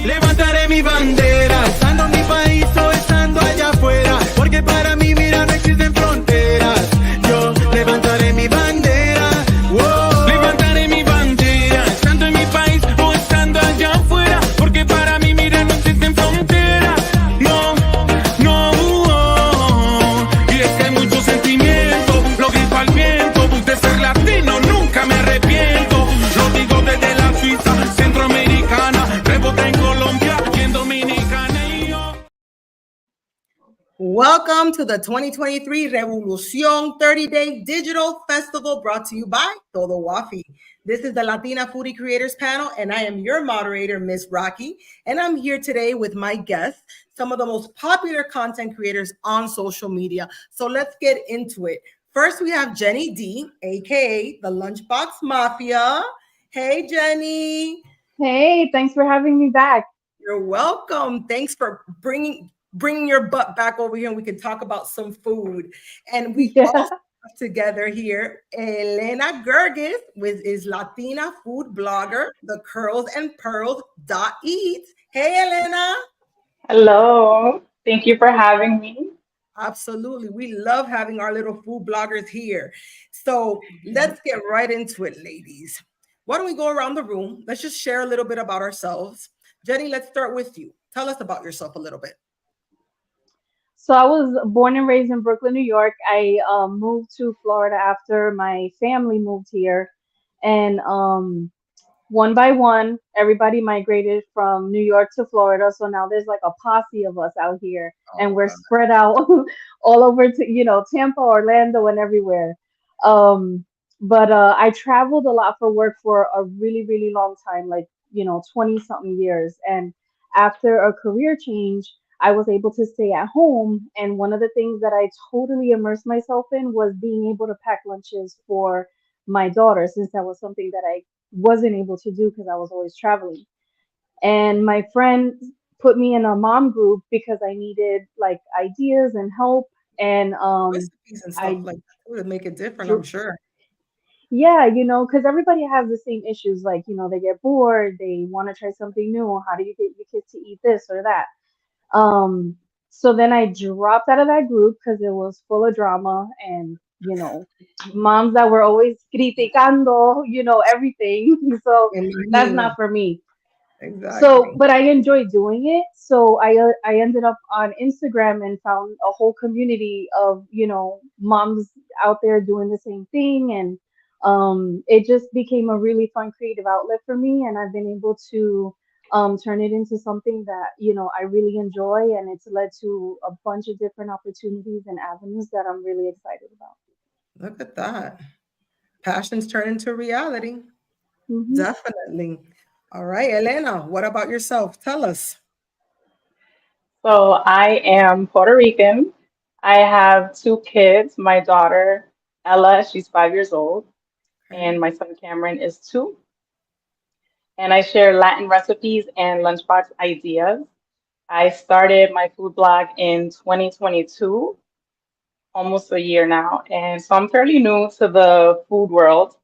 Levantaré mi bandera, estando en mi país o estando allá afuera, porque para mí, mira, no existen fronteras. Yo levantaré mi bandera, wow. Levantaré mi bandera, estando en mi país o estando allá afuera, porque para mí, mira, no existen fronteras. No, no, y es que hay mucho sentimiento, lo grito al viento, de ser latino nunca me arrepiento. Lo digo desde la Suiza, centroamericana, rebota en Colombia y en Dominicana y yo. Welcome to the 2023 Revolucion 30-Day Digital Festival brought to you by Todo Wafi. This is the Latina Foodie Creators Panel, and I am your moderator, Mz Raqui, and I'm here today with my guests, some of the most popular content creators on social media. So let's get into it. First, we have Jenny D, aka the Lunchboxmafia. Hey, Jenny. Hey, thanks for having me back. You're welcome. Thanks for bringing your butt back over here, and we can talk about some food. And we also have together here Elena Gergis, is Latina food blogger, the Curls and Pearls.eat. Hey, Elena. Hello. Thank you for having me. Absolutely. We love having our little food bloggers here. So let's get right into it, ladies. Why don't we go around the room? Let's just share a little bit about ourselves. Jenny, let's start with you. Tell us about yourself a little bit. So I was born and raised in Brooklyn, New York. I moved to Florida after my family moved here. And one by one, everybody migrated from New York to Florida. So now there's like a posse of us out here. And we're spread out all over to, Tampa, Orlando, and everywhere. But I traveled a lot for work for a really, really long time, like, 20-something years. And after a career change, I was able to stay at home. And one of the things that I totally immersed myself in was being able to pack lunches for my daughter, since that was something that I wasn't able to do because I was always traveling. And my friend put me in a mom group because I needed like ideas and help. And recipes and stuff like that would make it different, I'm sure. Yeah, because everybody has the same issues. Like, they get bored, they want to try something new. How do you get your kids to eat this or that? So then I dropped out of that group because it was full of drama and, moms that were always criticando, everything. So that's not for me. Exactly. So, but I enjoy doing it. So I ended up on Instagram and found a whole community of, moms out there doing the same thing. And it just became a really fun creative outlet for me. And I've been able to turn it into something that, I really enjoy. And it's led to a bunch of different opportunities and avenues that I'm really excited about. Look at that. Passions turn into reality. Mm-hmm. Definitely. All right, Elena, what about yourself? Tell us. So I am Puerto Rican. I have 2 kids. My daughter, Ella, she's 5 years old, and my son Cameron is 2. And I share Latin recipes and lunchbox ideas. I started my food blog in 2022, almost a year now. And so I'm fairly new to the food world,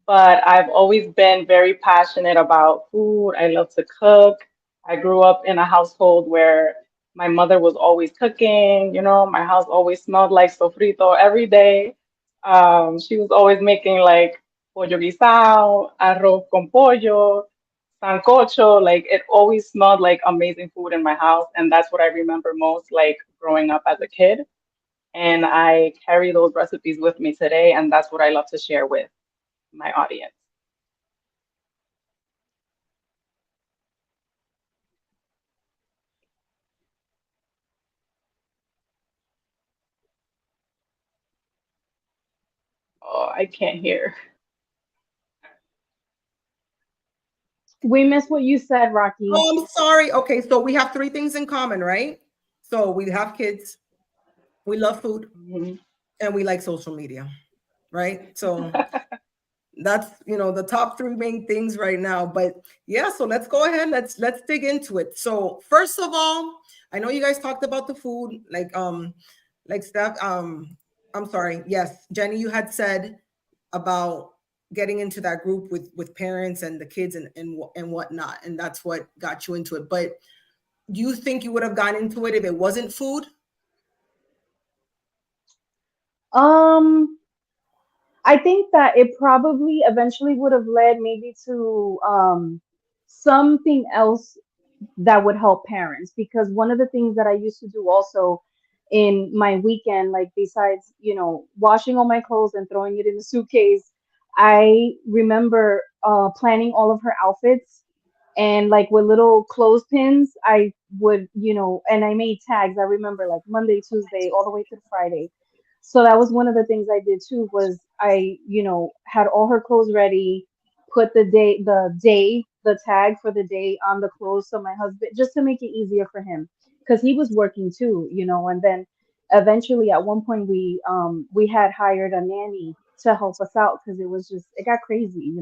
but I've always been very passionate about food. I love to cook. I grew up in a household where my mother was always cooking, my house always smelled like sofrito every day. She was always making like pollo guisado, arroz con pollo, sancocho. Like it always smelled like amazing food in my house. And that's what I remember most, like growing up as a kid. And I carry those recipes with me today. And that's what I love to share with my audience. Oh, I can't hear. We missed what you said, Rocky. Oh, I'm sorry. Okay, so we have 3 things in common, right? So we have kids, we love food, and we like social media, right? So that's, the top 3 main things right now. But yeah, so let's go ahead. Let's dig into it. So first of all, I know you guys talked about the food, like Steph. I'm sorry. Yes, Jenny, you had said about getting into that group with parents and the kids and whatnot, and that's what got you into it. But do you think you would have gone into it if it wasn't food? Um, I think that it probably eventually would have led maybe to something else that would help parents, because one of the things that I used to do also in my weekend, like besides, washing all my clothes and throwing it in the suitcase, I remember planning all of her outfits, and like with little clothespins, I would, and I made tags. I remember like Monday, Tuesday, all the way to Friday. So that was one of the things I did too, was I, had all her clothes ready, put the tag for the day on the clothes, so my husband, just to make it easier for him, because he was working too, and then eventually at one point we had hired a nanny to help us out, because it got crazy,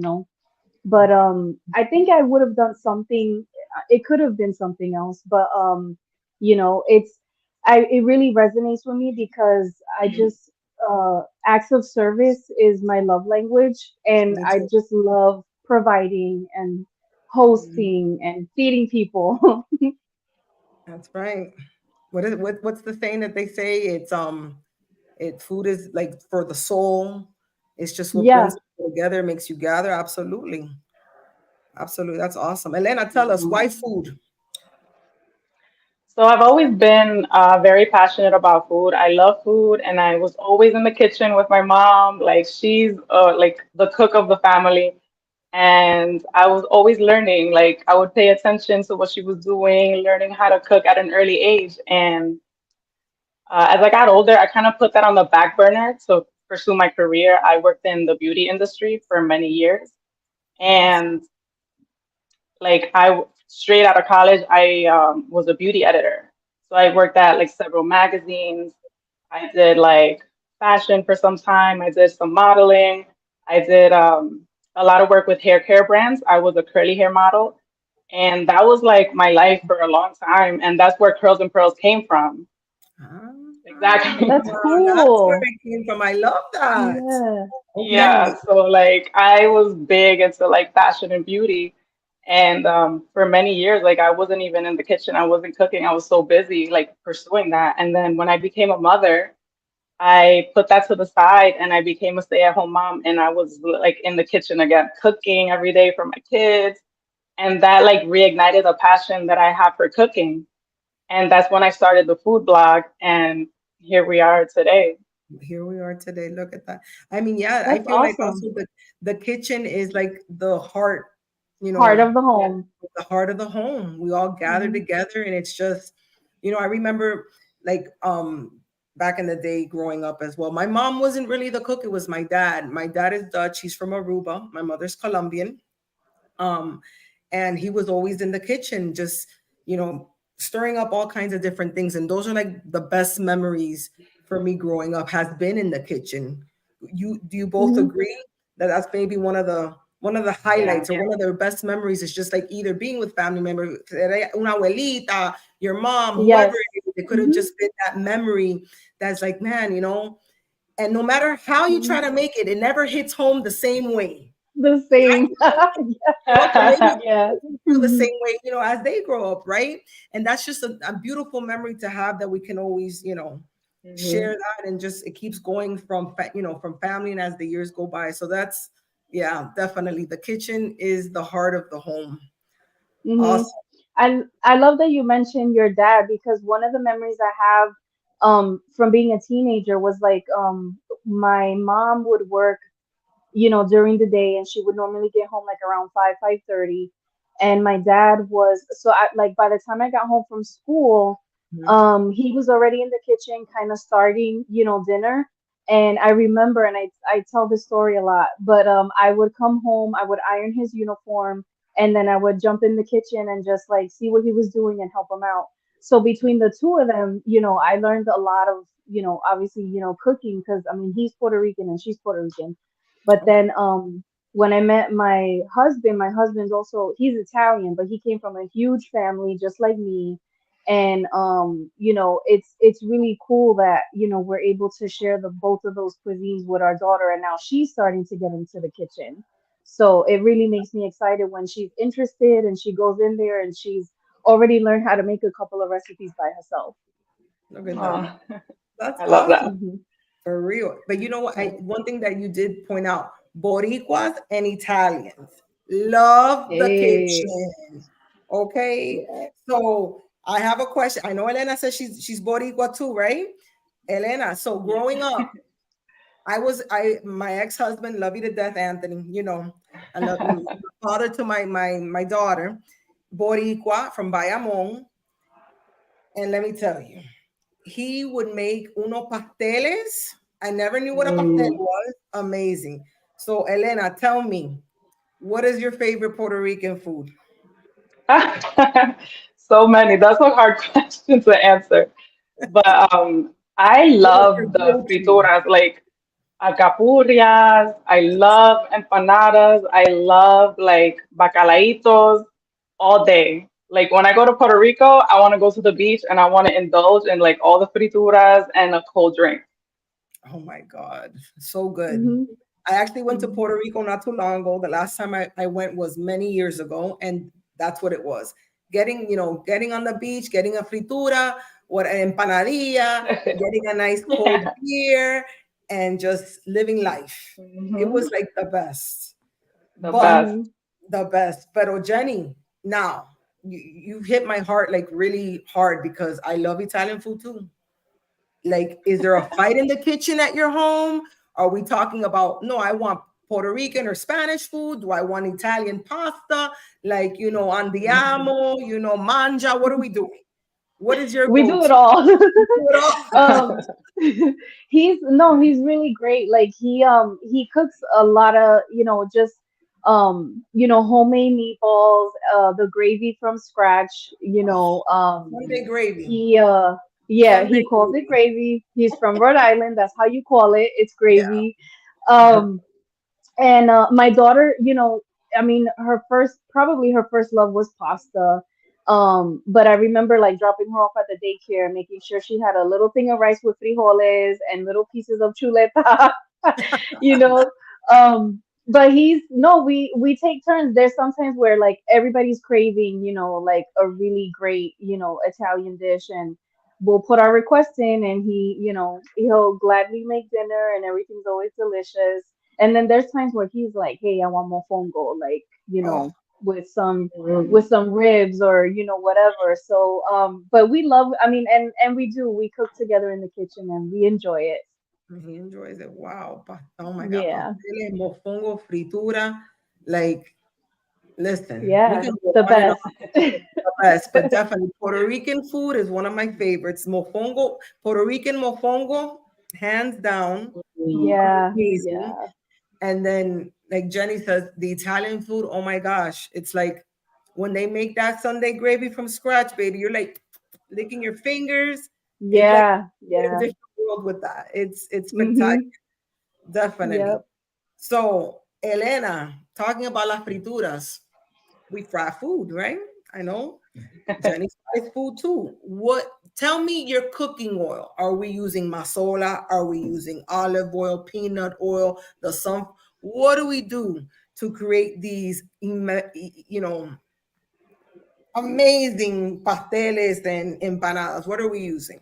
but I think I would have done something. It could have been something else, but it's it really resonates with me, because I just acts of service is my love language, and Me I too. just love providing and hosting and feeding people. That's right. What's the saying that they say? It food is like for the soul. It's just what Yeah. brings people together, makes you gather. Absolutely. Absolutely. That's awesome. Elena, tell us Mhm. why food? So I've always been very passionate about food. I love food, and I was always in the kitchen with my mom. Like she's like the cook of the family, and I was always learning. Like I would pay attention to what she was doing, learning how to cook at an early age. And as I got older, I kind of put that on the back burner to pursue my career. I worked in the beauty industry for many years, Nice. and like straight out of college, I was a beauty editor. So I worked at like several magazines. I did like fashion for some time. I did some modeling. I did a lot of work with hair care brands. I was a curly hair model, and that was like my life for a long time. And that's where Curls and Pearls came from. Ah, Exactly. That's that's where cool. it came from. I love that. Yeah. Okay. Yeah, so like I was big into like fashion and beauty. And for many years, like I wasn't even in the kitchen. I wasn't cooking. I was so busy like pursuing that. And then when I became a mother, I put that to the side and I became a stay-at-home mom. And I was like in the kitchen again, cooking every day for my kids. And that like reignited a passion that I have for cooking. And that's when I started the food blog. And here we are today. Here we are today. Look at that. I mean, yeah, I That's feel like awesome. also the kitchen is like the heart, you Heart know, of the home. the heart of the home. We all gather Hmm. together and it's just, I remember like back in the day growing up as well. My mom wasn't really the cook, it was my dad. My dad is Dutch, he's from Aruba. My mother's Colombian. Um, and he was always in the kitchen, just, stirring up all kinds of different things. And those are like the best memories for me growing up has been in the kitchen. Do you both Hmm. agree that that's maybe one of the Yeah. highlights or one of the best memories is just like either being with family members, una abuelita, your mom, whoever Yes. it is, it could have Hmm. just been that memory that's like, man, and no matter how you try Hmm. to make it, it never hits home the same way. The And I same. can only, but maybe Yeah. feel the Hmm. same way, as they grow up, right? And that's just a beautiful memory to have that we can always, share Mhm. that and just it keeps going from from family and as the years go by. So that's yeah, definitely the kitchen is the heart of the home. Hmm. Awesome. I love that you mentioned your dad, because one of the memories I have from being a teenager was like my mom would work, during the day, and she would normally get home like around 5:30. And my dad was, so I, like, by the time I got home from school, Mhm. he was already in the kitchen kind of starting, dinner. And I remember, and I tell this story a lot, but I would come home, I would iron his uniform, and then I would jump in the kitchen and just like see what he was doing and help him out. So between the two of them, I learned a lot of, obviously, cooking, because I mean, he's Puerto Rican and she's Puerto Rican. But Okay. then when I met my husband's also, he's Italian, but he came from a huge family just like me. And it's really cool that we're able to share the both of those cuisines with our daughter, and now she's starting to get into the kitchen. So it really makes me excited when she's interested and she goes in there and she's already learned how to make a couple of recipes by herself. Look at that. Oh, That's I love that. awesome. Hmm. For real. But you know what? Yeah. One thing that you did point out, Boricuas and Italians love the Hey. kitchen. Okay. Yeah. So I have a question. I know Elena says she's Boricua too, right? Elena, so Yeah. growing up, I my ex-husband, love you to death, Anthony. I love him. Father to my daughter, Boricua from Bayamon. And let me tell you, he would make uno pasteles. I never knew what a pastel Mm. was. Amazing. So, Elena, tell me, what is your favorite Puerto Rican food? So many. That's a hard question to answer. But I What is your love the go-to? frituras, like alcapurrias. I love empanadas. I love like bacalaitos all day. Like when I go to Puerto Rico, I want to go to the beach and I want to indulge in like all the frituras and a cold drink. Oh my God, so good. Hmm. I actually went to Hmm. Puerto Rico not too long ago. The last time I went was many years ago, and that's what it was. Getting on the beach, getting a fritura, what an empanadilla, getting a nice cold beer, and just living life. It Hmm. was like the best. The But best. Hmm. the best. But oh, Jenny, now you hit my heart like really hard because I love Italian food too. Like, is there a fight in the kitchen at your home? Are we talking about, no, I want Puerto Rican or Spanish food? Do I want Italian pasta? Like, andiamo, manja? What are we doing? What is your We do it go-to? all. You do it all? um he's really great. Like he cooks a lot of just homemade meatballs, the gravy from scratch. Sunday gravy. He Yeah, Sunday he calls it gravy. gravy. He's from Rhode Island, that's how you call it, it's Yeah. gravy. um and my daughter, I mean, probably her first love was pasta. But I remember like dropping her off at the daycare, making sure she had a little thing of rice with frijoles and little pieces of chuleta, you know. But he's no, we take turns. There's sometimes where like everybody's craving, like a really great, Italian dish, and we'll put our request in, and he'll gladly make dinner, and everything's always delicious. And then there's times where he's like, "Hey, I want mofongo," like, Oh, with some Mm. with some ribs, or whatever. So but we love, I mean, and we cook together in the kitchen and we enjoy it. he enjoys it. Wow. Oh my God. Yeah. Pasteles, mofongo, fritura. Like, listen, we Yeah, can go the on and on. best. The best, but definitely Puerto Rican food is one of my favorites. Mofongo, Puerto Rican mofongo, hands down, Yeah, amazing. yeah. And then, like Jenny says, the Italian food, oh my gosh, it's like when they make that Sunday gravy from scratch, baby, you're like licking your fingers. It's like Yeah, you're in a yeah. different world with that. It's spectacular, Mm-hmm. definitely. Yep. So, Elena, talking about las frituras, we fry food, right? I know. Jenny fries food too. What? Tell me your cooking oil. Are we using masola? Are we using olive oil, peanut oil, the sun? What do we do to create these, amazing pasteles and empanadas? What are we using?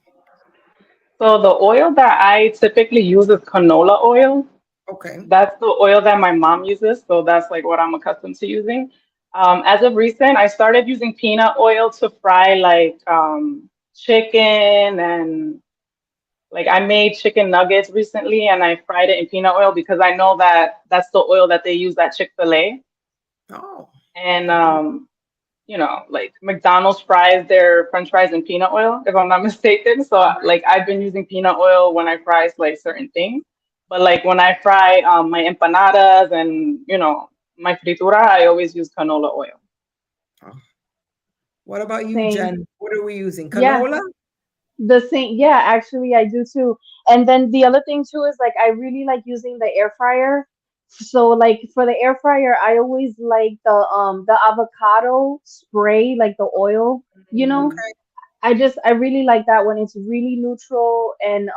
So the oil that I typically use is canola oil. Okay. That's the oil that my mom uses, so that's like what I'm accustomed to using. As of recent, I started using peanut oil to fry like chicken, and like I made chicken nuggets recently and I fried it in peanut oil because I know that that's the oil that they use at Chick-fil-A. Oh, And like McDonald's fries their French fries in peanut oil, if I'm not mistaken. So like I've been using peanut oil when I fry like certain things, but like when I fry my empanadas and my fritura, I always use canola oil. oh. What about you, Same. Jen? What are we using? Yeah, Canola? the same. Yeah, actually, I do too. And then the other thing too is like I really like using the air fryer. So like for the air fryer, I always like the avocado spray, like the oil, you know. Okay. I really like that one. It's really neutral and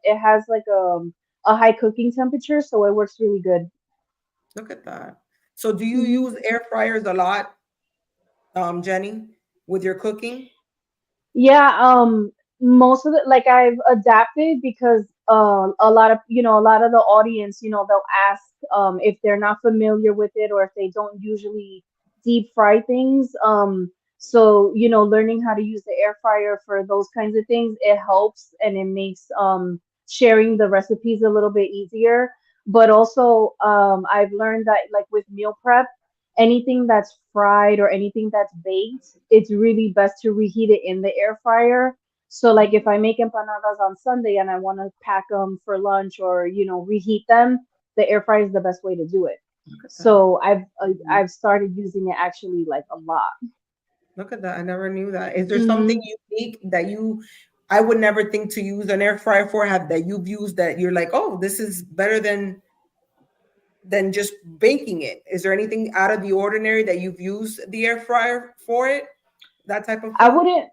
it has like a high cooking temperature, so it works really good. Look at that. So do you Mhm. use air fryers a lot, Jenny, with your cooking? Yeah, most of it, like I've adapted because a lot of a lot of the audience, they'll ask if they're not familiar with it or if they don't usually deep fry things. So learning how to use the air fryer for those kinds of things, it helps and it makes sharing the recipes a little bit easier. But also, I've learned that like with meal prep, anything that's fried or anything that's baked, it's really best to reheat it in the air fryer. So like if I make empanadas on Sunday and I want to pack them for lunch or reheat them, the air fryer is the best way to do it. Look at that. So I've started using it actually like a lot. Look at that. I never knew that. Is there something Hmm. unique that I would never think to use an air fryer for, have that you've used that you're like, oh, this is better than just baking it? Is there anything out of the ordinary that you've used the air fryer for it? That type of I food? wouldn't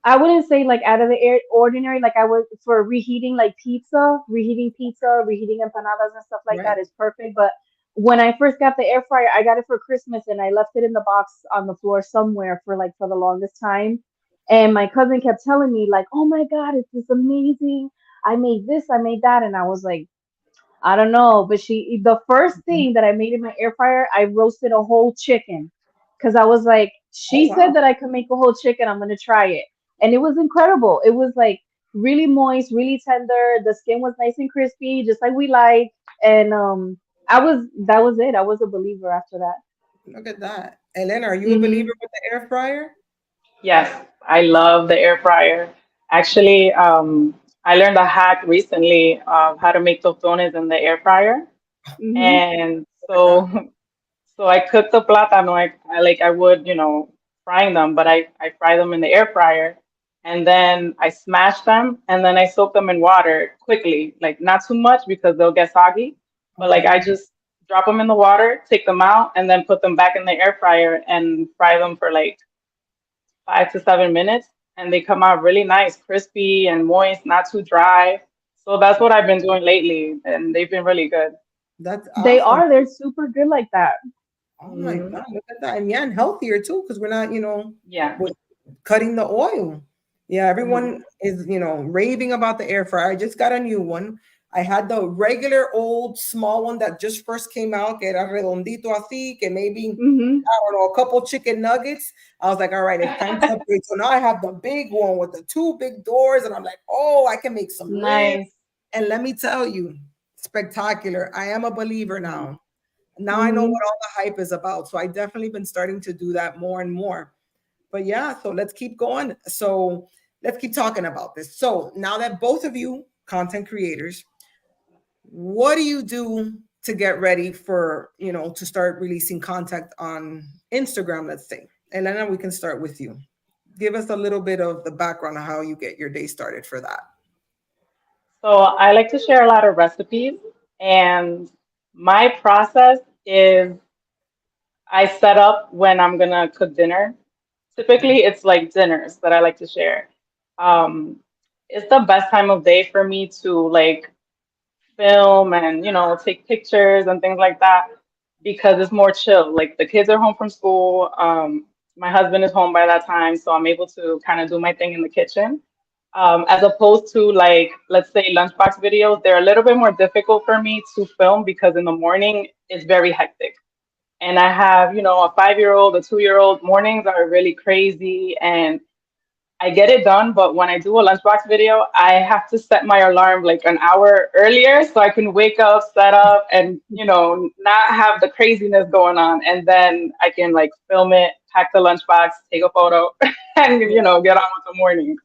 I wouldn't say like out of the ordinary. Like I would for reheating like pizza, reheating empanadas and stuff like Right. that is perfect. But when I first got the air fryer, I got it for Christmas and I left it in the box on the floor somewhere for the longest time. And my cousin kept telling me like, "Oh my God, it's this amazing! I made this, I made that," and I was like, I don't know, but the first Mhm. thing that I made in my air fryer, I roasted a whole chicken because I was like, Oh, she said wow. that I could make a whole chicken. I'm gonna try it, and it was incredible. It was like really moist, really tender. The skin was nice and crispy, just like we like. And that was it. I was a believer after that. Look at that. Elena, are you a believer Hmm. with the air fryer? Yes, I love the air fryer. Actually, I learned a hack recently of how to make tostones in the air fryer. Hmm. And Look at that. so so I cook the plátano like I would, frying them, but I fry them in the air fryer and then I smash them and then I soak them in water quickly, like not too much because they'll get soggy, but like I Okay. just drop them in the water, take them out, and then put them back in the air fryer and fry them for like 5 to 7 minutes. And they come out really nice, crispy and moist, not too dry. So that's what I've been doing lately, and they've been really good. That's They awesome. are. They're super good like that. Oh my Hmm. God, look at that. And yeah, and healthier too, because we're not, Yeah. with cutting the oil. Yeah, Hmm. everyone is, raving about the air fryer. I just got a new one. I had the regular old small one that just first came out, que era redondito así, que maybe, Hmm. I don't know, a couple chicken nuggets. I was like, all right, it's time to upgrade. So now I have the big one with the two big doors, and I'm like, oh, I can make some ribs. Nice. And let me tell you, spectacular. I am a believer Mhm. now. Now I know Hmm. what all the hype is about. So I definitely been starting to do that more and more. But yeah, so let's keep going. So let's keep talking about this. So now that both of you content creators, what do you do to get ready for, to start releasing content on Instagram, let's say? And then we can start with you. Give us a little bit of the background of how you get your day started for that. So I like to share a lot of recipes, and my process is I set up when I'm gonna cook dinner. Okay. Typically, it's like dinners that I like to share. Um, it's the best time of day for me to like film and take pictures and things like that because it's more chill. Like the kids are home from school. My husband is home by that time, so I'm able to kind of do my thing in the kitchen. As opposed to like, let's say lunchbox videos, they're a little bit more difficult for me to film because in the morning it's very hectic. And I have, a 5-year-old, a 2-year-old. Mornings are really crazy and I get it done, but when I do a lunchbox video, I have to set my alarm like an hour earlier so I can wake up, set up, and not have the craziness going on. And then I can like film it, pack the lunchbox, take a photo, and get on with the morning.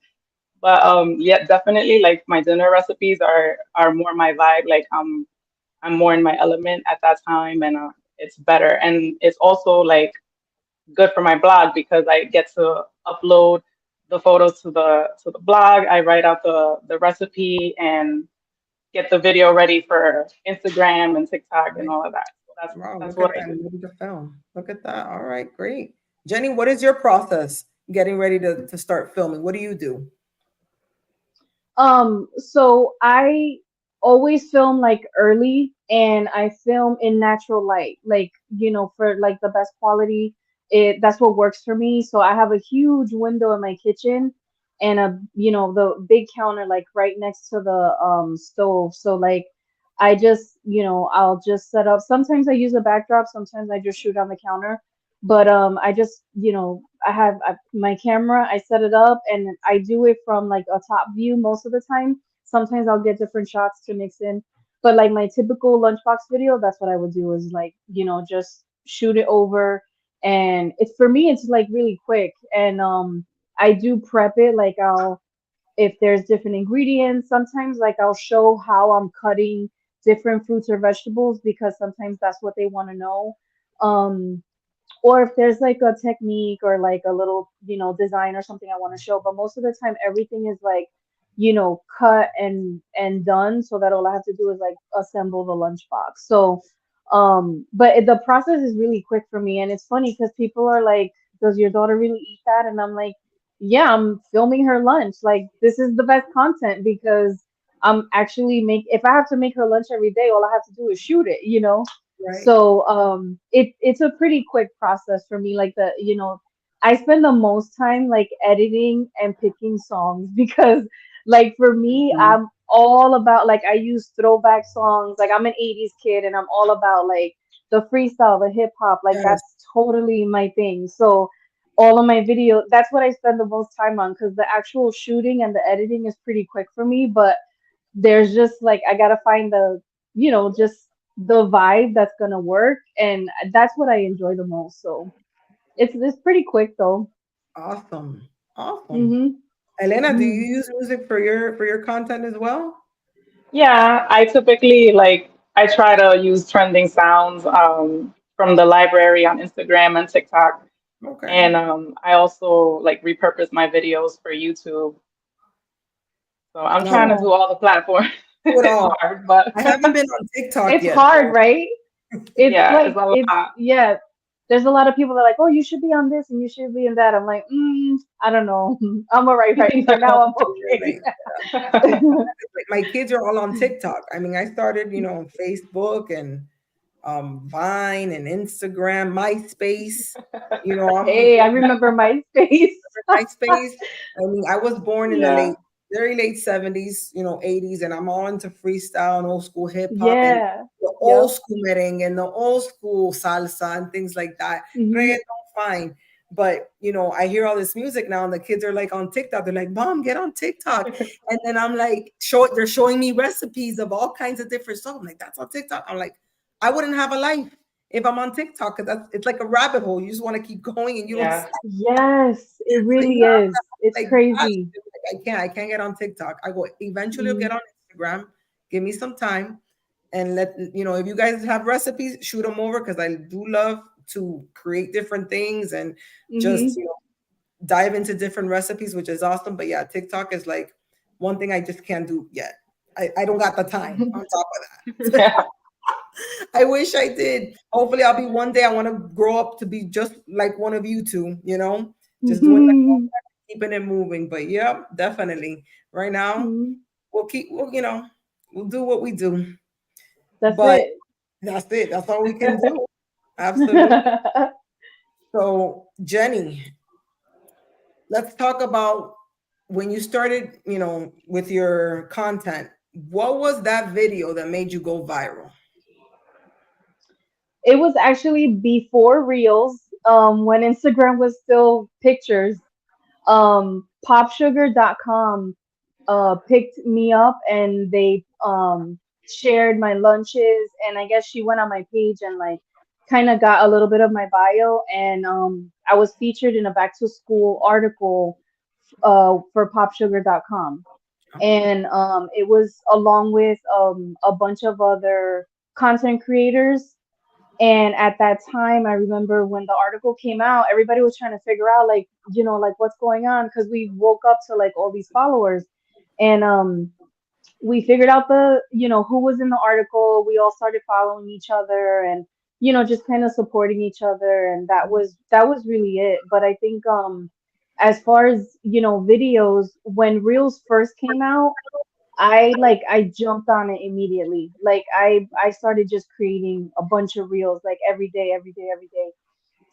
But yeah, definitely like my dinner recipes are more my vibe. Like I'm more in my element at that time, and it's better. And it's also like good for my blog because I get to upload the photos to the blog. I write out the recipe and get the video ready for Instagram and TikTok and Right. all of that. So Wow, that's look at what I that. do. And ready to film. Look at that. All right, great. Jenny, what is your process? getting ready to start filming? What do you do? So I always film like early and I film in natural light, like, for like the best quality. That's what works for me. So I have a huge window in my kitchen and the big counter like right next to the stove. So like I just, I'll just set up. Sometimes I use a backdrop, sometimes I just shoot on the counter. But I just, my camera, I set it up and I do it from like a top view most of the time. Sometimes I'll get different shots to mix in. But like my typical lunchbox video, that's what I would do is like, just shoot it over. And it's for me, it's like really quick. And I do prep it, like if there's different ingredients, sometimes like I'll show how I'm cutting different fruits or vegetables because sometimes that's what they want to know. Um, or if there's like a technique or like a little design or something I want to show, but most of the time everything is like cut and done, so that all I have to do is like assemble the lunchbox. So but the process is really quick for me, and it's funny because people are like, does your daughter really eat that? And I'm like, yeah, I'm filming her lunch. Like, this is the best content because I'm actually if I have to make her lunch every day, all I have to do is shoot it. Right. So it's a pretty quick process for me. Like I spend the most time like editing and picking songs because like for me, Mhm. I'm all about like I use throwback songs. Like I'm an 80s kid and I'm all about like the freestyle, the hip hop. Like Yes. that's totally my thing. So all of my video, that's what I spend the most time on because the actual shooting and the editing is pretty quick for me. But there's just like I gotta find just the vibe that's gonna work, and that's what I enjoy the most. So it's pretty quick though. Awesome. Awesome. Mhm. Elena, do you Mhm. use music for your content as well? Yeah, I typically I try to use trending sounds from the library on Instagram and TikTok. Okay. And I also like repurpose my videos for YouTube. So I'm Now trying to do Oh, all the platforms. do it It's all. hard, but I haven't been on TikTok it's yet. hard, right? It's yeah, like it's a it's lot. yeah. There's a lot of people that are like, oh, you should be on this and you should be in that. I'm like, I don't know. I'm alright right for now. I'm okay. Like, my kids are all on TikTok. I mean, I started, on Facebook and Vine and Instagram, MySpace. I'm on Hey, I remember MySpace. MySpace. I mean, I was born in the Yeah. very late 70s, 80s, and I'm all into freestyle and old school hip hop and Yeah. the old Yep. school merengue and the old school salsa and things like that. Hmm. Reggaeton, fine. But I hear all this music now, and the kids are like on TikTok. They're like, "Mom, get on TikTok." And then I'm like, they're showing me recipes of all kinds of different stuff. I'm like, "That's on TikTok." I'm like, I wouldn't have a life if I'm on TikTok because it's like a rabbit hole. You just want to keep going, and you don't. Yeah. Yes, it So really yeah, is. It's like crazy. I can't get on TikTok. I go eventually I'll get Hmm. on Instagram. Give me some time and if you guys have recipes, shoot them over because I do love to create different things and just Hmm. dive into different recipes, which is awesome. But yeah, TikTok is like one thing I just can't do yet. I don't got the time on top of that. Yeah. I wish I did. Hopefully, I'll be one day. I want to grow up to be just like one of you two, just doing like keeping it moving. But yeah, definitely. Right now, we'll do what we do. That's But it. that's it. That's all we can do. Absolutely. So, Jenny, let's talk about when you started, with your content. What was that video that made you go viral? It was actually before Reels, when Instagram was still pictures. Popsugar.com picked me up and they shared my lunches, and I guess she went on my page and like kind of got a little bit of my bio, and I was featured in a back to school article for popsugar.com. Oh, And it was along with a bunch of other content creators. And at that time, I remember when the article came out, everybody was trying to figure out, like, like what's going on, because we woke up to like all these followers. And we figured out who was in the article. We all started following each other and, just kind of supporting each other. And that was really it. But I think as far as, videos, when Reels first came out, I jumped on it immediately. Like I started just creating a bunch of Reels like every day, every day, every day.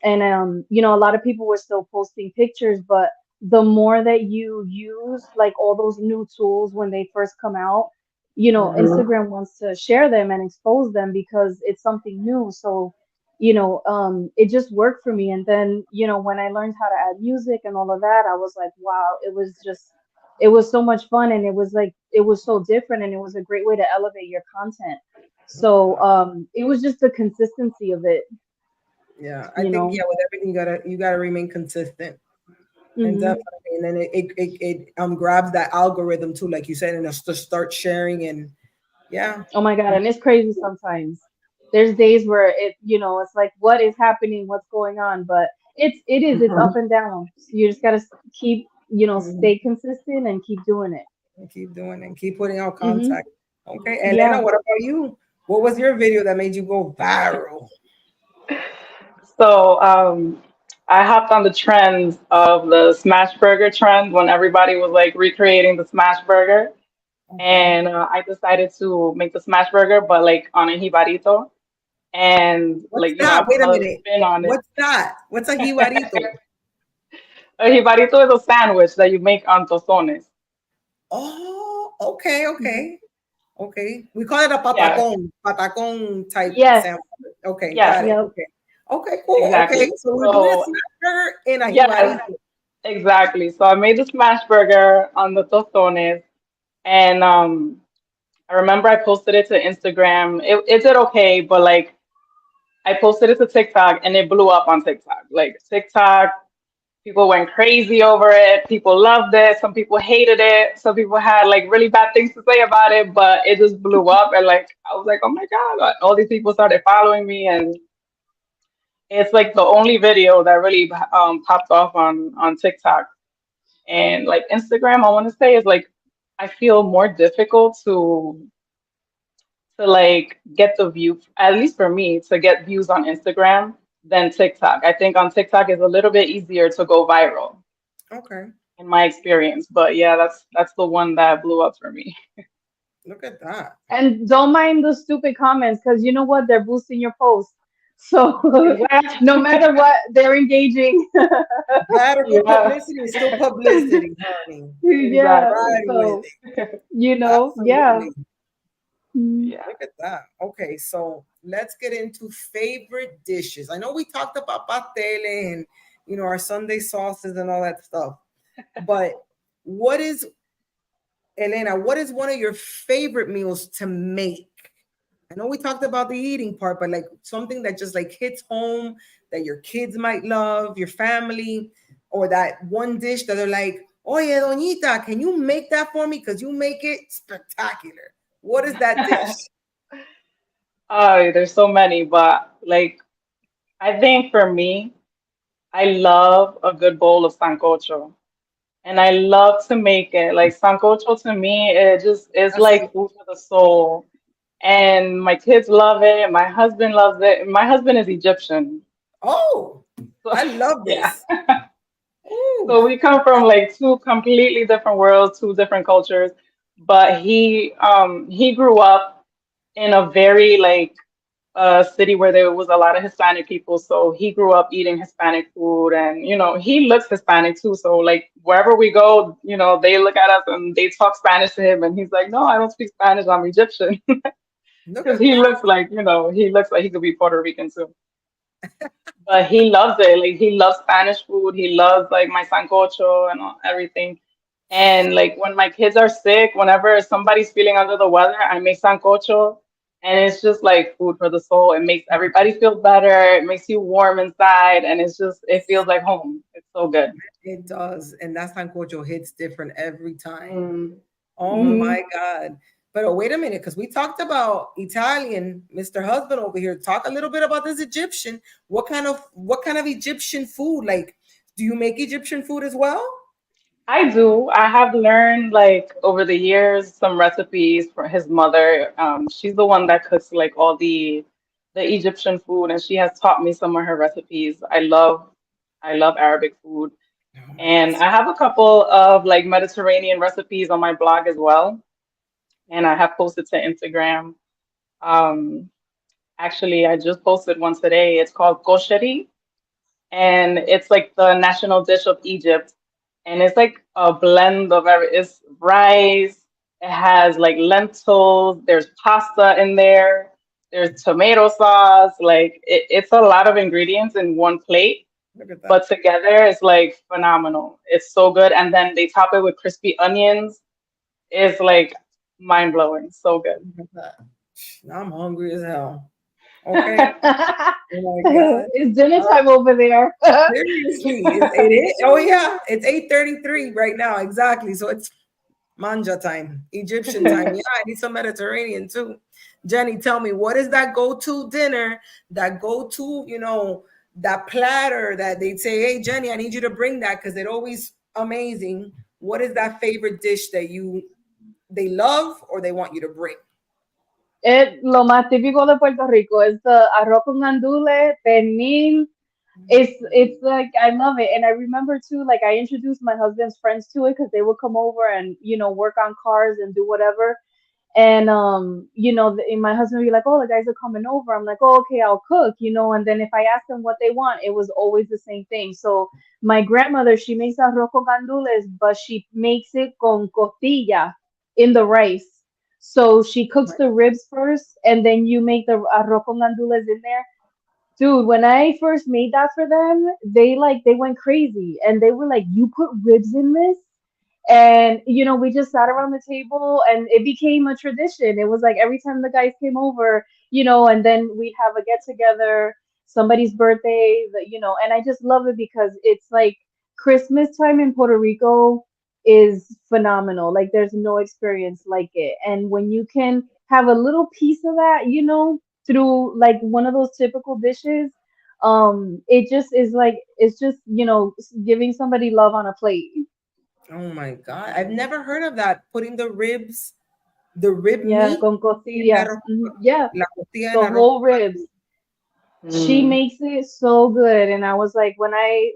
And a lot of people were still posting pictures, but the more that you use like all those new tools when they first come out, Mhm. Instagram wants to share them and expose them because it's something new. So it just worked for me. And then when I learned how to add music and all of that, I was like, wow, it was so much fun, and it was so different, and it was a great way to elevate your content. So it was just the consistency of it, Yeah, I you think know. with everything you gotta remain consistent. And Hmm. definitely, and then it grabs that algorithm too, like you said, and it's to start sharing. And yeah. Oh my God, and it's crazy sometimes. There's days where it's like, what is happening? What's going on? But it's up and down. So you just gotta keep, Mhm. stay consistent and keep doing it. And keep doing it and keep putting out Hmm. contact. Okay, Elena, Yeah. what about you? What was your video that made you go viral? So I hopped on the trends of the smash burger trend when everybody was like recreating the smash burger, Okay. and I decided to make the smash burger, but like on a jibarito, and What's like that? I put Wait a a minute. spin on it. What's that? What's a jibarito? A jibarito is a sandwich that you make on tostones. Oh, okay, Hmm. okay, okay. We call it a Yeah. patacon type Yes. sandwich. Okay, Yes. got it. Yep. Okay, okay, cool. Okay, Exactly. so we're doing a So smash burger in a yes, jibarito. exactly. So I made the smash burger on the tostones, and I remember I posted it to Instagram. It did okay, but like I posted it to TikTok and it blew up on TikTok. Like TikTok, people went crazy over it. People loved it. Some people hated it. Some people had like really bad things to say about it, but it just blew up. And like I was like, oh my God, like, all these people started following me, and it's like the only video that really popped off on TikTok. And like Instagram, I want to say is like I feel more difficult to like get the view, at least for me, to get views on Instagram than TikTok. I think on TikTok is a little bit easier to go viral Okay, in my experience. But yeah, that's the one that blew up for me. look at that. And don't mind the stupid comments, because you know what? They're boosting your post. So no Exactly. matter what, they're engaging. Gotta go Yeah, publicity is still publicity, honey. Yeah. exactly. Right with So, it. yeah. Absolutely. Mm. Yeah. Look at that. Okay, so let's get into favorite dishes. I know we talked about pasteles and our Sunday sauces and all that stuff, but what is Elena? What is one of your favorite meals to make? I know we talked about the eating part, but like something that just like hits home that your kids might love, your family, or that one dish that they're like, "Oye, doñita, can you make that for me? Because you make it spectacular." What is that dish? Oh, there's so many, but like I think for me, I love a good bowl of sancocho. And I love to make it. Like sancocho to me, it just is That's like it. food for the soul. And my kids love it. My husband loves it. My husband is Egyptian. Oh, So I love yeah. this. Ooh, So we come from like two completely different worlds, two different cultures. But he grew up in a very like city where there was a lot of Hispanic people. So he grew up eating Hispanic food, and he looks Hispanic too. So like wherever we go, they look at us and they talk Spanish to him, and he's like, "No, I don't speak Spanish. I'm Egyptian," look because at he that. looks like he looks like he could be Puerto Rican too. But he loves it. Like he loves Spanish food. He loves like my sancocho and everything. And like when my kids are sick, whenever somebody's feeling under the weather, I make sancocho, and it's just like food for the soul. It makes everybody feel better. It makes you warm inside, and it feels like home. It's so good. It does, and that sancocho hits different every time. Mm. Oh Hmm. my Hmm. God. But wait a minute, because we talked about Italian, Mr. Husband over here. Talk a little bit about this Egyptian. What kind of Egyptian food? Like, do you make Egyptian food as well? I do. I have learned like over the years some recipes from his mother. She's the one that cooks like all the Egyptian food, and she has taught me some of her recipes. I love Arabic food. Oh my And goodness. I have a couple of like Mediterranean recipes on my blog as well. And I have posted to Instagram. Um, Actually, I just posted one today. It's called kosheri, and it's like the national dish of Egypt. And it's like a blend of it's rice, it has like lentils, there's pasta in there, there's tomato sauce, like it's a lot of ingredients in one plate, Look at that. but together it's like phenomenal. It's so good. And then they top it with crispy onions. It's like mind blowing. So good. Look at that. Now I'm hungry as hell. Okay. Oh my God. It's dinner Uh, time over there. seriously. It is. Oh yeah. It's 8:33 right now. Exactly. So it's manja time, Egyptian time. Yeah, I need some Mediterranean too. Jenny, tell me, what is that go-to dinner, that go-to, that platter that they say, hey, Jenny, I need you to bring that because they're always amazing. What is that favorite dish that they love or they want you to bring? Lo más típico de Puerto Rico is the arroz con gandules, pernil. It's like I love it, and I remember too. Like I introduced my husband's friends to it because they would come over and work on cars and do whatever. And and my husband would be like, "Oh, the guys are coming over." I'm like, "Oh, okay, I'll cook," And then if I asked them what they want, it was always the same thing. So my grandmother, she makes arroz con gandules, but she makes it con costilla in the rice. So she cooks the ribs first, and then you make the arroz con gandules in there. Dude, when I first made that for them, they went crazy and they were like, "You put ribs in this?" And we just sat around the table and it became a tradition. It was like every time the guys came over, and then we'd have a get together, somebody's birthday, and I just love it because it's like Christmas time in Puerto Rico is phenomenal. Like there's no experience like it. And when you can have a little piece of that, through like one of those typical dishes, it just is like it's just, giving somebody love on a plate. Oh my God. I've never heard of that. Putting the rib Yeah, meat con in costilla. arroz, Yeah, la costilla en the arroz whole con ribs. gandules. She Mm. makes it so good. And I was like,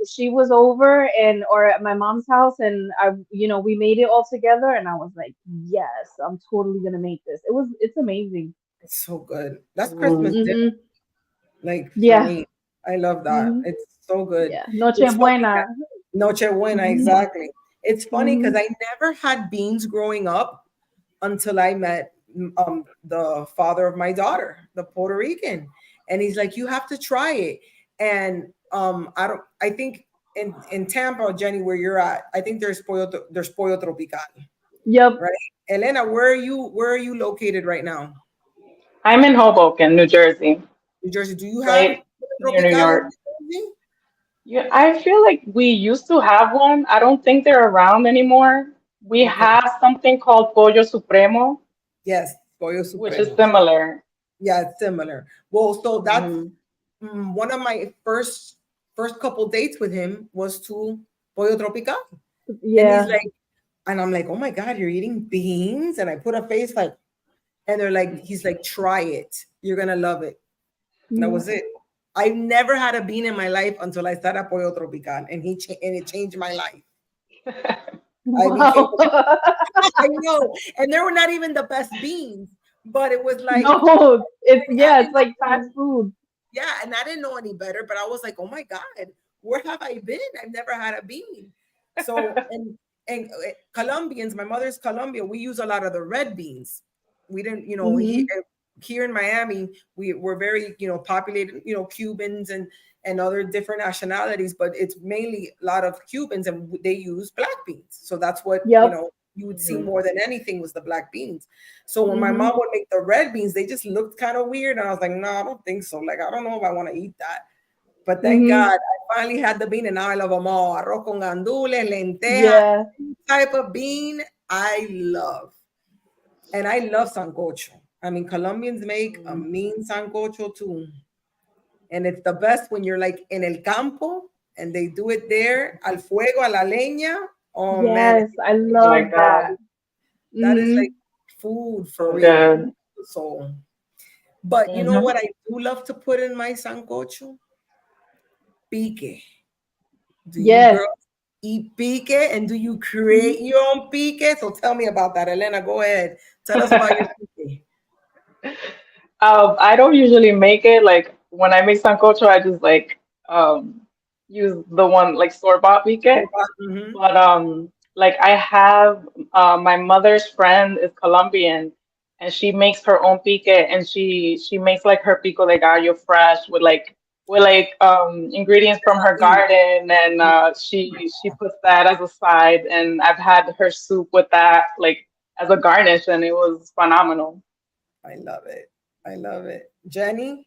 she was over or at my mom's house and we made it all together and I was like, yes, I'm totally gonna make this. It's amazing. It's so good. That's Christmas Mm. dinner. Hmm. Like for Yeah. me, I love that. Hmm. It's so good. Yeah. Noche It's funny buena. that Noche Buena, Hmm. exactly. It's funny because Hmm. I never had beans growing up until I met the father of my daughter, the Puerto Rican, and he's like, "You have to try it." And I don't. I think in Tampa, Jenny, where you're at, I think there's pollo tropical, Yep. right? Elena, where are you located right now? I'm in Hoboken, New Jersey, New Jersey. Do you have right pollo near New tropical in York. New Jersey? Yeah, I feel like we used to have one. I don't think they're around anymore. We Okay. have something called Pollo Supremo, Yes, pollo which is supremo. similar. Yeah, it's similar. Well, so that's Hmm. one of my first couple dates with him was to pollo tropical, and he's Yeah. like, and I'm like, oh my god, you're eating beans, and I put a face like, and they're like, he's like, try it, you're gonna love it. And that Mhm. was it. I never had a bean in my life until I started pollo tropical, and and it changed my life. I became, Wow. I know, and they were not even the best beans, but it was like, No, I it's didn't like fast know. food. Yeah, and I didn't know any better, but I was like, oh my God, where have I been? I've never had a bean. So and Colombians, my mother's Colombia, we use a lot of the red beans. We didn't, Hmm. here in Miami, we're very, populated, Cubans and other different nationalities, but it's mainly a lot of Cubans and they use black beans. So that's what, Yep. you would see Mhm. more than anything was the black beans. So when my Hmm. mom would make the red beans, they just looked kind of weird. And I was like, no, I don't think so. Like, I don't know if I want to eat that. But thank Hmm. God I finally had the bean and now I love them all. Arroz con gandules, lenteja, Yeah. type of bean I love. And I love sancocho. I mean, Colombians make a Mm. mean sancocho too. And it's the best when you're like in el campo and they do it there, al fuego, a la leña. Oh man, Yes, I Oh my love that. God. that is Hmm. like food for So real. good. So, but you know Hmm. what I do love to put in my sancocho? Pique. Do you Yes. girls? eat pique, and do you Mhm. create your own pique? So tell me about that, Elena. Go ahead. Tell us about your pique. I don't usually make it. Like when I make sancocho, I just like um use the one like store-bought pique. Mm-hmm. But like I have my mother's friend is Colombian, and she makes her own pique, and she makes like her pico de gallo fresh with like ingredients from her garden, and she puts that as a side, and I've had her soup with that like as a garnish, and it was phenomenal. I love it. I love it. Jenny,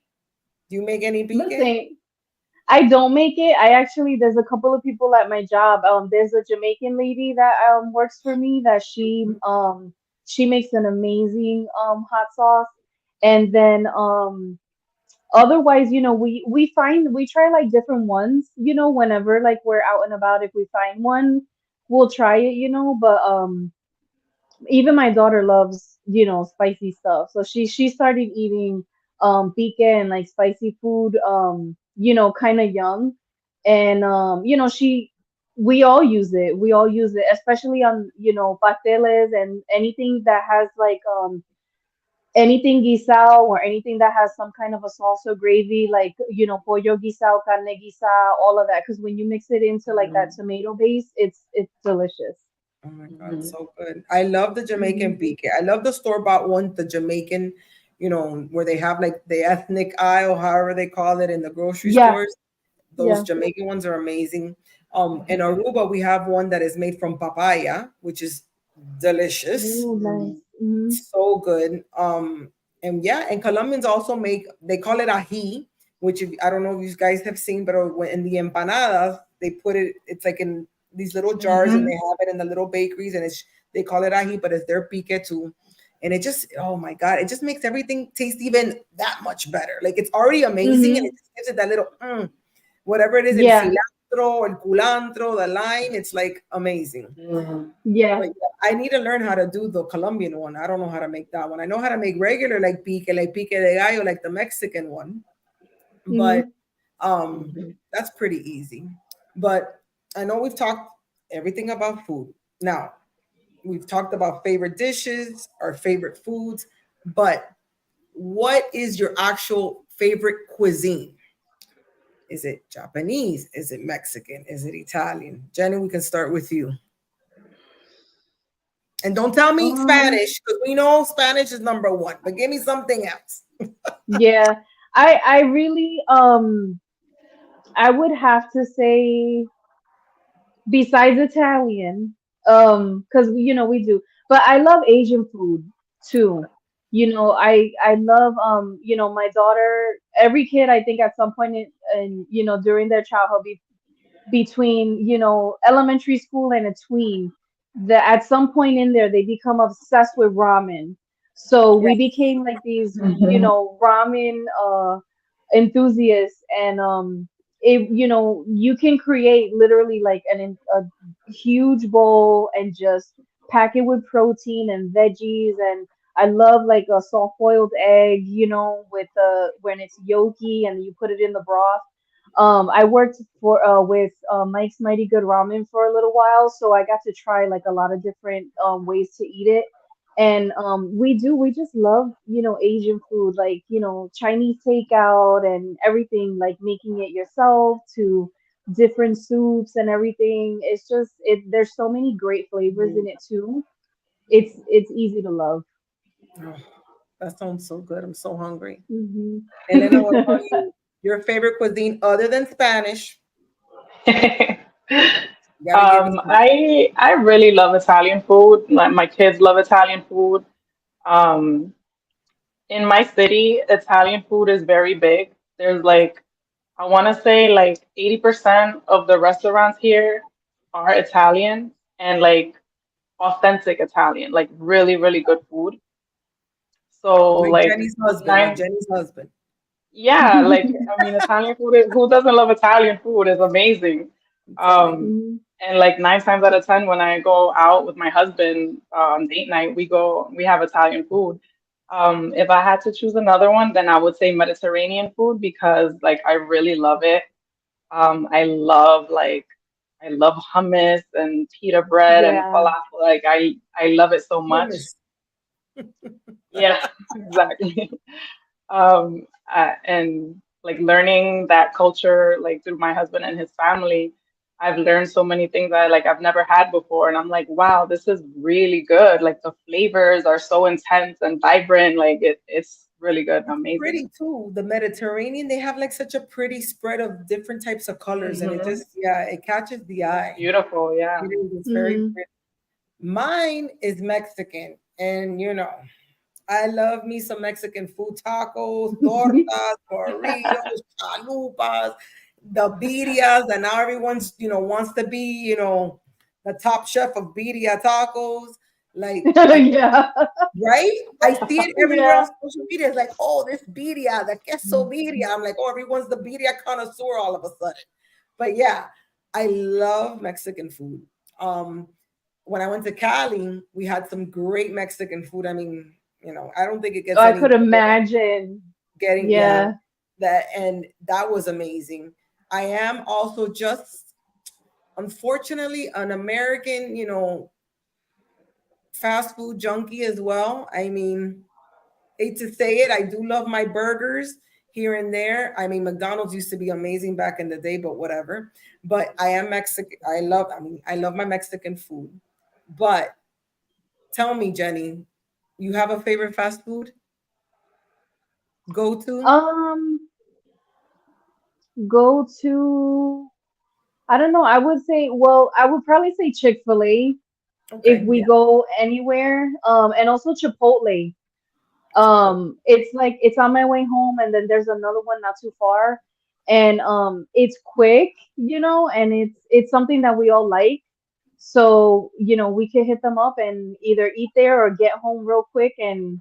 do you make any pique? Listen, I don't make it. I actually there's a couple of people at my job. There's a Jamaican lady that works for me that she makes an amazing hot sauce. And then otherwise, we try like different ones, whenever like we're out and about. If we find one, we'll try it, but even my daughter loves, spicy stuff. So she started eating pique and like spicy food kind of young. And we all use it. We all use it, especially on, pasteles and anything that has like anything guisao or anything that has some kind of a salsa gravy, like, pollo guisao, carne guisao, all of that. Because when you mix it into like that tomato base, it's delicious. Oh my God, Mhm. so good. I love the Hmm. Jamaican pique. I love the store-bought one, the Jamaican, where they have like the ethnic aisle, however they call it, in the grocery Yeah, stores. Those yeah. Jamaican ones are amazing. In Aruba, we have one that is made from papaya, which is delicious. Oh, nice. Hmm. So good. And yeah, and Colombians also make, they call it ají, which I don't know if you guys have seen, but in the empanadas, they put it, it's like in these little jars and they Mhm. have it in the little bakeries and they call it ají, but it's their pique too. And it just, oh my God, it just makes everything taste even that much better. Like it's already amazing and Hmm. it just gives it that little, whatever it is, el Yeah, cilantro, el culantro, the lime, it's like amazing. Mhm. yeah. But yeah, I need to learn how to do the Colombian one. I don't know how to make that one. I know how to make regular like pique de gallo, like the Mexican one. But Hmm. um Mhm. that's pretty easy. But I know we've talked everything about food. Now, we've talked about favorite dishes, our favorite foods, but what is your actual favorite cuisine? Is it Japanese? Is it Mexican? Is it Italian? Jenny, we can start with you. And don't tell me Um, Spanish because we know Spanish is number one, but give me something else. yeah. I really I would have to say besides Italian, because we do, but I love Asian food too. I love my daughter. Every kid, I think, at some point in during their childhood, between elementary school and a tween, that at some point in there they become obsessed with ramen. So Yeah. we became like these Mhm. ramen enthusiasts. And it you can create literally like a huge bowl and just pack it with protein and veggies. And I love like a soft boiled egg, with when it's yolky and you put it in the broth. I worked for with Mike's Mighty Good Ramen for a little while, so I got to try like a lot of different ways to eat it. And we just love Asian food, like Chinese takeout and everything, like making it yourself to different soups and everything. It's just there's so many great flavors in it too. It's easy to love. Oh, that sounds so good. I'm so hungry. Hmm. Elena, what about you? Your favorite cuisine other than Spanish? You gotta give me some. I really love Italian food. My kids love Italian food. Um, in my city, Italian food is very big. There's like I want to say like 80% of the restaurants here are Italian and like authentic Italian, like really, really good food. So Like like Jenny's husband, like nine, Jenny's husband. yeah, like I mean, Italian food is who doesn't love Italian food is amazing. I'm telling you. Um, and like 9 times out of 10, when I go out with my husband on date night, we have Italian food. If I had to choose another one, then I would say Mediterranean food because like I really love it. I love like I love hummus and pita bread and Yeah. falafel. Like I love it so much. Hummus. Yeah, exactly. And like learning that culture, like through my husband and his family, I've learned so many things that like I've never had before, and I'm like, wow, this is really good. Like the flavors are so intense and vibrant. Like it's really good and amazing. Pretty too. The Mediterranean, they have like such a pretty spread of different types of colors, and it Hmm. just, yeah, it catches the It's eye. beautiful, It yeah. is, it's very Hmm. pretty. Mine is Mexican, and I love me some Mexican food, tacos, tortas, burritos, chalupas, the birrias, and now everyone's, wants to be, the top chef of birria tacos. Like, Yeah. right? I see it everywhere Yeah. on social media. It's like, oh, this birria, the queso birria. I'm like, oh, everyone's the birria connoisseur all of a sudden. But yeah, I love Mexican food. Um, when I went to Cali, we had some great Mexican food. I mean, I don't think it gets I any could better imagine. getting, yeah, Yeah. that was amazing. I am also just unfortunately an American, fast food junkie as well. I mean, hate to say it, I do love my burgers here and there. I mean, McDonald's used to be amazing back in the day, but whatever. But I am Mexican. I love my Mexican food. But tell me, Jenny, you have a favorite fast food go to? Um, go to, I don't know. I would say, well, I would probably say Chick-fil-A if Okay, we yeah, go anywhere. And also Chipotle. Chipotle. It's like it's on my way home, and then there's another one not too far, and it's quick, and it's something that we all like. So, we can hit them up and either eat there or get home real quick, and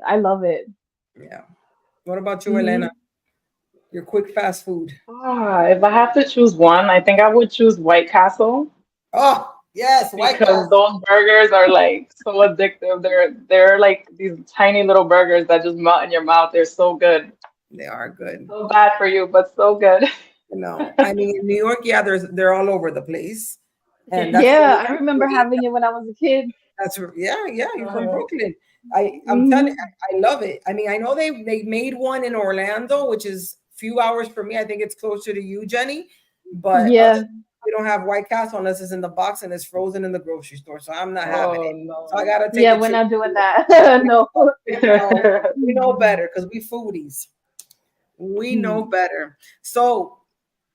I love it. Yeah. What about you, Elena? Hmm. Your quick fast food. If I have to choose one, I think I would choose White Castle Oh, yes, White because Castle. those burgers are like so addictive. They're like these tiny little burgers that just melt in your mouth. They're so good. They are good. So bad for you, but so good. I mean, in New York, yeah, they're all over the place, and that's the Yeah, I reason remember we. having it when I was a kid. Yeah, yeah. You're from Uh-huh. Brooklyn. I'm telling. Hmm. I love it. I mean, I know they made one in Orlando, which is few hours from me. I think it's closer to you, Jenny. But other, Yeah. we don't have White Castle unless it's in the box and it's frozen in the grocery store. So I'm not having Oh it. So I no. gotta take Yeah, a we're trip. not doing that. No. No, we know better because we foodies. We know better. So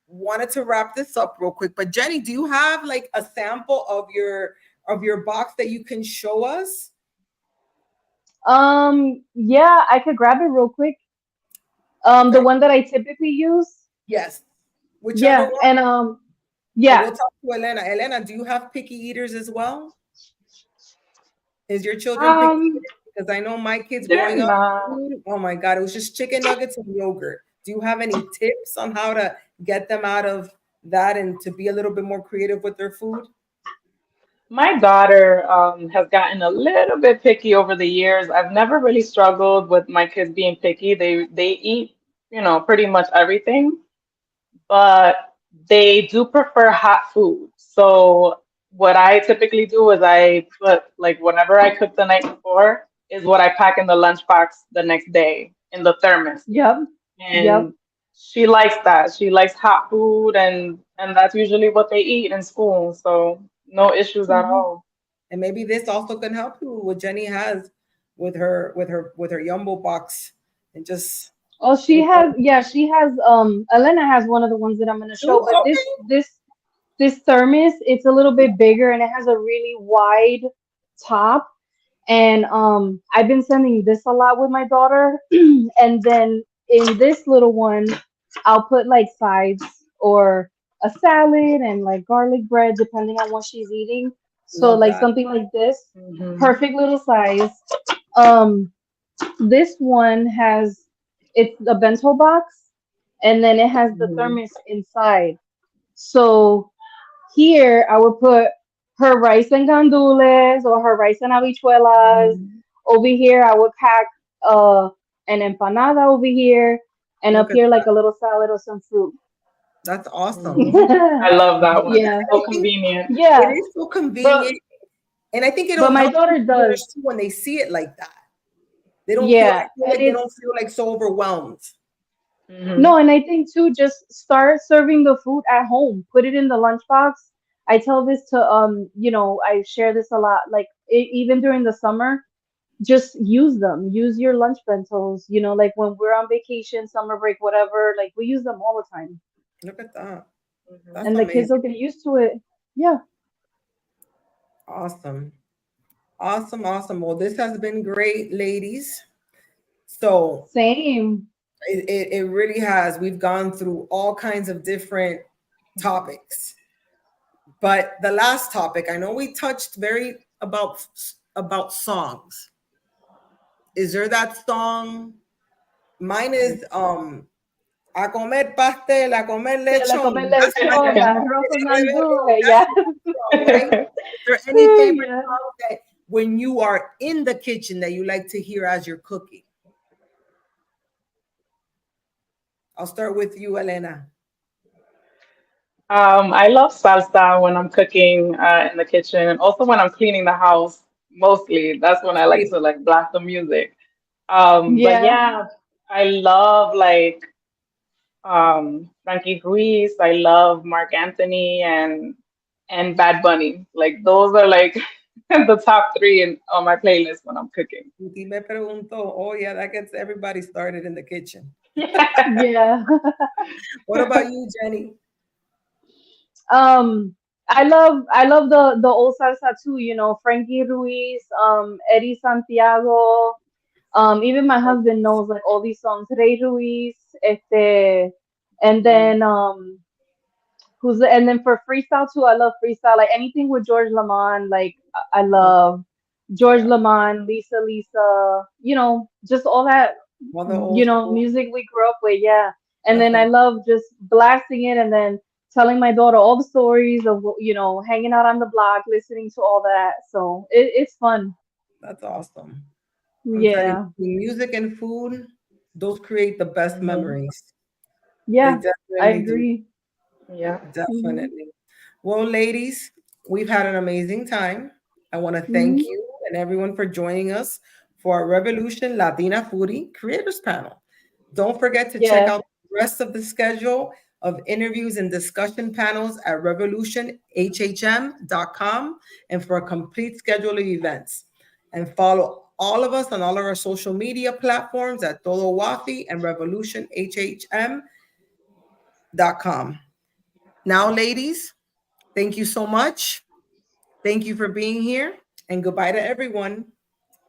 wanted to wrap this up real quick, but Jenny, do you have like a sample of your box that you can show us? Yeah, I could grab it real quick. The Okay. one that I typically use. Yes. Whichever Yeah, one. and And yeah. we'll talk to Elena. Elena, do you have picky eaters as well? Is your children picky Um, eaters? Because I know my kids they're growing up, not. food, oh my God, it was just chicken nuggets and yogurt. Do you have any tips on how to get them out of that and to be a little bit more creative with their food? My daughter has gotten a little bit picky over the years. I've never really struggled with my kids being picky. They eat, pretty much everything, but they do prefer hot food. So what I typically do is I put like whatever I cooked the night before is what I pack in the lunchbox the next day in the thermos. Yep. Yep. And she likes that. She likes hot food and that's usually what they eat in school. So no issues at Hmm. all. And maybe this also can help you with what Jenny has with her Yumbo box and just Oh, she you has, yeah, she has, Elena has one of the ones that I'm gonna show, but this okay. this thermos, it's a little bit bigger and it has a really wide top. And I've been sending this a lot with my daughter. And then in this little one, I'll put like sides or a salad and like garlic bread, depending on what she's eating. So Love like that. something like this, Hmm. perfect little size. Um, this one has it's a bento box, and then it has the Hmm. thermos inside. So here I would put her rice and gandules or her rice and habichuelas. Hmm. Over here I would pack an empanada over here, and up Look at here like that. a little salad or some fruit. That's awesome. I love that one. Yeah, So convenient. It yeah. is so But convenient. And I think it'll but my help daughter consumers does. too when they see it like that. They don't feel Yeah, I feel and like they don't it's feel like so overwhelmed. Hmm. no, and I think too, just start serving the food at home. Put it in the lunchbox. I tell this to I share this a lot. Like even during the summer, just use them. Use your lunch bentos. Like when we're on vacation, summer break, whatever. Like we use them all the time, Look at that. Hmm. That's and the kids will amazing. get used to it. Yeah, Awesome. Awesome. Awesome. Well, this has been great, ladies. So same. it really has. We've gone through all kinds of different topics. But the last topic, I know we touched very about songs. Is there that song? Mine is a comer pastel, a comer Se la come lechon. That's my lechona, arroz con gandules. Yeah, that's my song, right? Is there any favorite yeah. song that when you are in the kitchen that you like to hear as you're cooking? I'll start with you, Elena. I love salsa when I'm cooking in the kitchen, and also when I'm cleaning the house. Mostly, that's when I like to like blast the music. But Yeah. yeah, I love like Frankie Ruiz. I love Mark Anthony and Bad Bunny. Like those are like the top three on my playlist when I'm cooking. Tuti me preguntó. Oh, yeah, that gets everybody started in the kitchen. Yeah. What about you, Jenny? I love the old salsa too, Frankie Ruiz, Eddie Santiago. Even my husband knows like all these songs. Rey Ruiz, and then and then for freestyle too, I love freestyle. Like anything with George Lamond, like I love George Yeah, Lamond, Lisa, just all that, all the old school. music we grew up with, yeah. And then I Definitely. love just blasting it and then telling my daughter all the stories of, hanging out on the block, listening to all that. So it's fun. That's awesome. I'm telling Yeah. you, music and food, those create the best Hmm. memories. They Yeah, I definitely do. agree. Yeah. Hmm. Definitely. Well, ladies, we've had an amazing time. I want to thank Hmm. you and everyone for joining us for our Revolution Latina Foodie Creators Panel. Don't forget to check Yeah. out the rest of the schedule of interviews and discussion panels at revolutionhhm.com and for a complete schedule of events. And follow all of us on all of our social media platforms at Todo Wafi and revolutionhhm.com. Now, ladies, thank you so much. Thank you for being here and goodbye to everyone.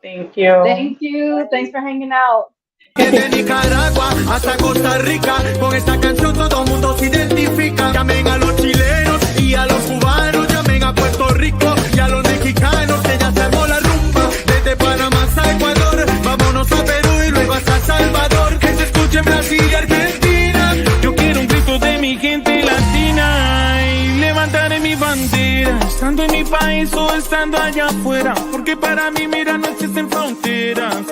Thank you. Thank you. Thanks for hanging out. De Nicaragua hasta Costa Rica, con esta canción todo el mundo se identifica. Llamen a los chilenos y a los cubanos, llamen a Puerto Rico y a los mexicanos, que ya se armó la rumba. Desde Panamá hasta Ecuador, vámonos a Perú y luego hasta Salvador. Que se escuche en Brasil y Argentina. Yo quiero un grito de mi gente latina y levantaré mi bandera, estando en mi país o estando allá afuera, porque para mí, mira, no existen fronteras.